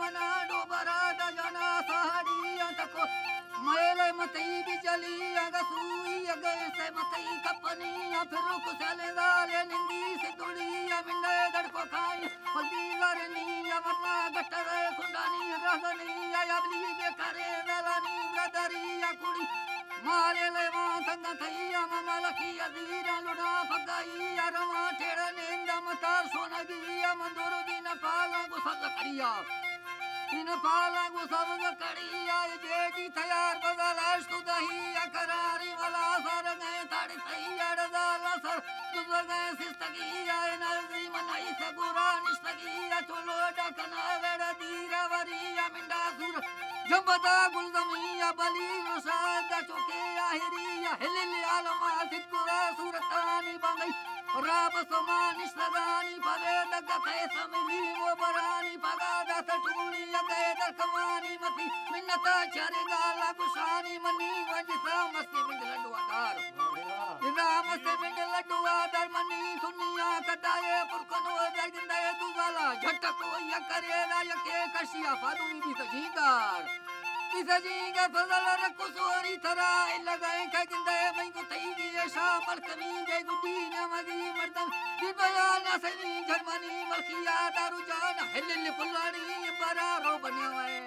मना डोबरा दा जाना साड़ियां तको मेले मतई भी चली अगसूई अगे से मतई कपनी फिर कुसले दाले निंदी से दुड़ी मिंडे दड़को खाई हल्दी गरनी मरना गट्टर खुंडानी रगनी अबली के करे दलानी ब्रदरी कुड़ी मारे ले मां संग थई मामा लखी अजीरा लुड़ा फगाई रमा ठेड़ा नेंदा मतार सोनगी मंदुर दिन पाला को सब करिया इन पाला को सब करिया जेठी तैयार बदलाश तू दही करारी वाला सर गए ताड़ी थई अड़दाला सर तुझ गए सिस्तगी आए नजरी मनाई सगुरा निस्तगी चलो डकना वेड़ दीरा वरिया मिंडा सुर जंबदा गुलदमिया बली रसाद चुके आहिरिया हिलिल आलमा सिकुरा सुरतानी बंगई राब समानी सदानी पवे दग थे समिली वो बरानी पगा दस टूनी अगे दरकमानी मती मिन्नता चरे गाला कुशानी मनी वजसा मस्ती मिंड लड्डुआदार इदा मस्ती मिंड लड्डुआदार मनी सुनिया कटाए पुरकनो जगिंदे दुजाला झटको या करेरा यके कशिया फादुई भी सजीदार इसजीगा फजल रखो सोरी थरा लगाए खगिंदे मैं को थई गी शामल कमी जे गुडी न मदी मर्दम दिबया न सनी जर्मनी मलकिया दारू जान हिल फुलानी बरा रो बनावे